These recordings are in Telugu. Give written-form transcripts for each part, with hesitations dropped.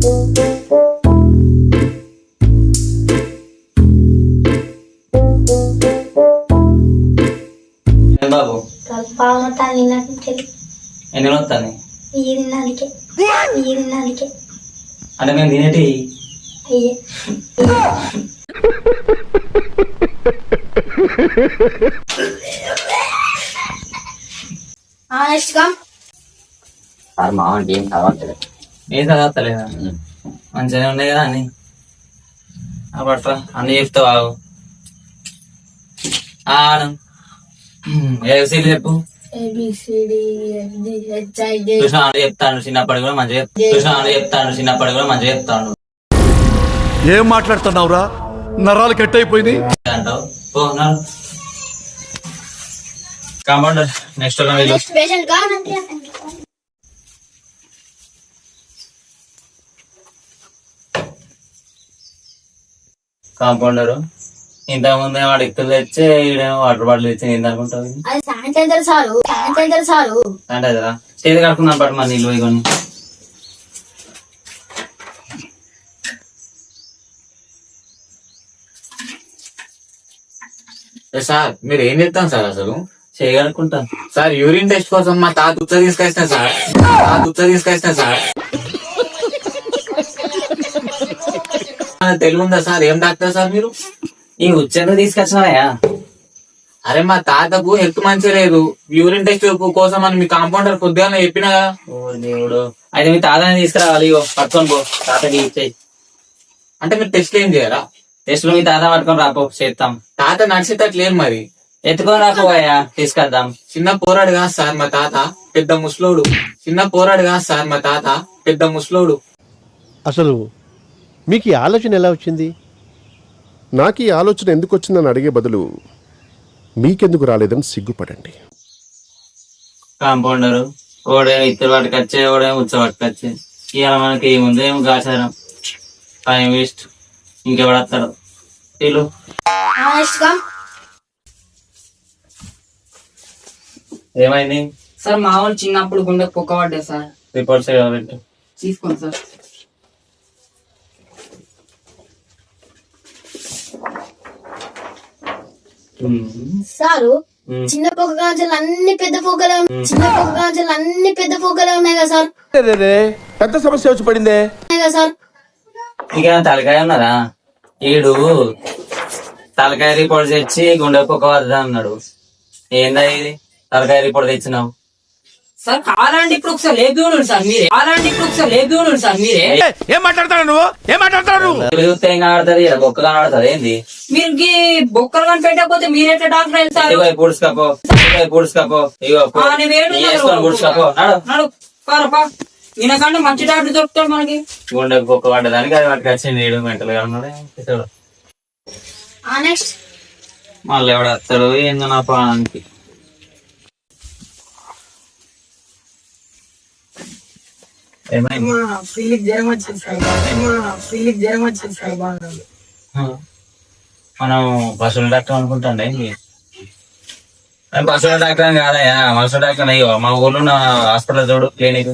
బాబు ఎన్ని వస్తాను అంటే మేము తినేటి మావంటి ఏం చదవట్లేదు. ఏం చదవలేదా? మంచిగానే ఉన్నాయి కదా అన్ని. పట్రా అన్ని చెప్తావు. ఆడు ఏసీలు చెప్పు. కృష్ణ అని చెప్తాను చిన్నప్పటి కూడా మంచిగా చెప్తాను. ఏం మాట్లాడుతున్నావురా? నరాలు కట్ అయిపోయింది అంటావు. కాంపౌండర్ నెక్స్ట్ కాంపౌండర్ ఇంతకుముందు వాడు ఎక్కువ తెచ్చి ఈడేమో వాటర్ బాటిల్ తెచ్చి ఏంది అనుకుంటావు? శానిటైజరా స్టేజ్ కడుకుందాం పట్టు మన నీళ్ళు ఇగొని. సార్ మీరు ఏం చెప్తాను సార్? అసలు చేయగలుగుకుంటాను సార్ యూరిన్ టెస్ట్ కోసం మా తాత ఉత్త తీసుకొచ్చిన సార్. తెలుగుందా సార్? ఏం డాక్టర్ సార్ మీరు? ఈ ఉచ్చెందుకు తీసుకొచ్చినాయా? అరే మా తాతకు హెల్త్ మంచిగా లేదు, యూరిన్ టెస్ట్ కోసం అని మీ కాంపౌండర్ కొద్దిగా చెప్పినా కదా. ఓ దేవుడు, అయితే మీ తాతని తీసుకురావాలి. ఇగో పట్టుకొని పో, తాతకి ఇచ్చేయి. అంటే మీరు టెస్ట్ ఏం చేయాలా? టెస్ట్లు మీ తాత పట్టుకొని రాపో, చేస్తాం. తాత నడిచేటట్లు లేదు మరి, ఎత్తుకొని రాపోయా, తీసుకొద్దాం. చిన్న పోరాడు కాదు సార్ మా తాత, పెద్ద ముసలోడు. అసలు మీకు ఈ ఆలోచన ఎలా వచ్చింది? నాకు ఈ ఆలోచన ఎందుకు వచ్చిందని అడిగే బదులు మీకెందుకు రాలేదని సిగ్గుపడండి. కాంపౌండరు ఓడేమో ఇద్దరు పట్టుకొచ్చే, ఓడేమో ఉచ్చ పట్టుకొచ్చే. ఇవాళ మనకి ఏముంది, ఏమో గాచారం, టైం వేస్ట్. ఇంకెవడు వస్తాడు? వీళ్ళు ఏమైంది సార్? మా వాళ్ళు చిన్నప్పుడు గుండె పొక్క పడ్డా సార్. రిపోర్ట్స్ కావాలంటే తీసుకోండి సార్. సారు చిన్న పొగ గాజులు అన్ని పెద్ద పొగలే ఉన్నాయి కదా సార్. పెద్ద సమస్య వచ్చి పడిందే సార్. ఇంకేమైనా తలకాయ ఉన్నదా? ఈడు తలకాయ రిపోర్ట్ తెచ్చి గుండె పొక్క వద్దా అన్నాడు. ఏందా ఇది తలకాయ రిపోర్ట్ తెచ్చినావు? సార్ కావాలంటే ఇప్పుడు ఒకసారి లేపి సార్ మీరే. ఏం మాట్లాడతాడు చూస్తే ఏం కనబడుతుంది? బొక్క కనబడుతుంది. ఏంది మీరు బొక్కలు కానీ పెట్టకపోతే మీరెట్లా డాక్టర్ వెళ్తారు? ఇగో పూడ్చుకపో. ఇగో పూడ్చుకపో. ఈయనకంటే మంచి డాక్టర్ దొరుకుతాడు మనకి. గుండె పొక్క పడ్డదానికి అది వాటికి వచ్చింది. ఈడు మెంటల్ గా ఉన్నాడు. మళ్ళీ ఎవడు వస్తాడు ఏందో నా పానానికి. జ్వరం వచ్చింది సార్. మనం పశువుల డాక్టర్ అనుకుంటాండే. పశువుల డాక్టర్ అని కాదయ్యా, మనుషుల డాక్టర్ అయ్యో. మా ఊర్లో ఉన్న హాస్పిటల్ చూడు, క్లినిక్.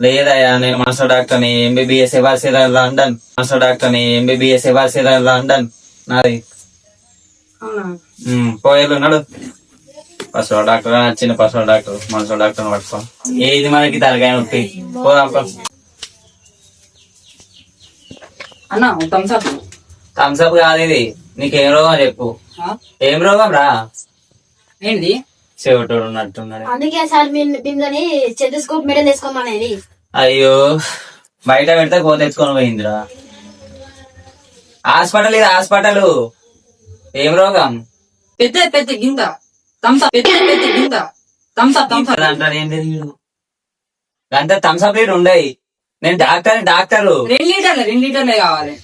లేదయ్యా, నేను మనుషుల డాక్టర్ని, ఎంబీబీఎస్ లండన్ నాది. పోయేళ్ళు ఉన్నాడు పశువుల డాక్టర్. చిన్న పశువుల డాక్టర్, మనుషుల డాక్టర్ పట్టుకో. ఏది మనకి తలకాయ నొప్పి. పోదాం. అన్న థమ్స్అప్ కాదు ఇది. నీకేం రోగం చెప్పు. ఏం రోగం రా? ఏంటి చెవిటోడు ఉన్నట్టున్నాడు. అందుకే సార్ మిమ్మల్ని స్టెథోస్కోప్ మెడల్ వేసుకోమనేది. అయ్యో, బయట పెడితే కోత తెచ్చుకొని పోయిందిరా. హాస్పిటల్ ఇది, హాస్పిటల్. ఏం రోగం? పెద్ద గింత అంటారు. ఏంటి అంత థమ్స్అప్ రేట్ ఉండయి. నేను డాక్టరు. 2 లీటర్లే కావాలి.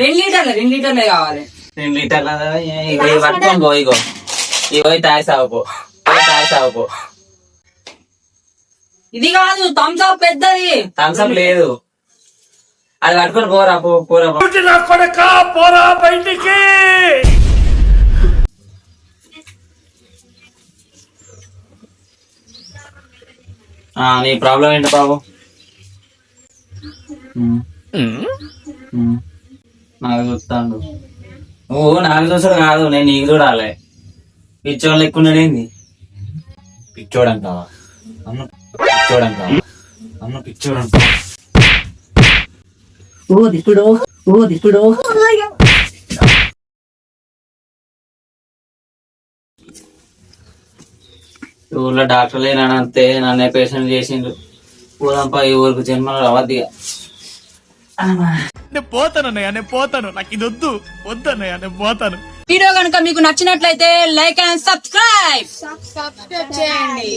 2 లీటర్లే కావాలి. పట్టుకొని పో. ఇగో ఇగో తాయి సాగుపో. ఇది కాదు థమ్స్అప్ పెద్దది. థమ్స్అప్ లేదు, అది పట్టుకొని పోరా. పోరా బయటికి. నీ ప్రాబ్లం ఏంటి బాబు? నాకు చూస్తాడు. నువ్వు నాకు చూసాడు కాదు, నేను నీకు చూడాలి. పిచ్చోళ్ళు ఎక్కున్నాడేంది? పిచ్చోడంటావా? అమ్మ పిచ్చోడంటావా? అమ్మ పిచ్చోడంటావా? ఊర్లో డాక్టర్ లేనంతే నన్నే పేషెంట్ చేసిండు. పోదాంపా ఈ ఊరికి జన్మలు రావద్దిగా. నేను పోతాను నాకు ఇది వద్దన్నయ్య నేను పోతాను. వీడియో కనుక మీకు నచ్చినట్లయితే లైక్ అండ్ సబ్స్క్రైబ్ చేయండి.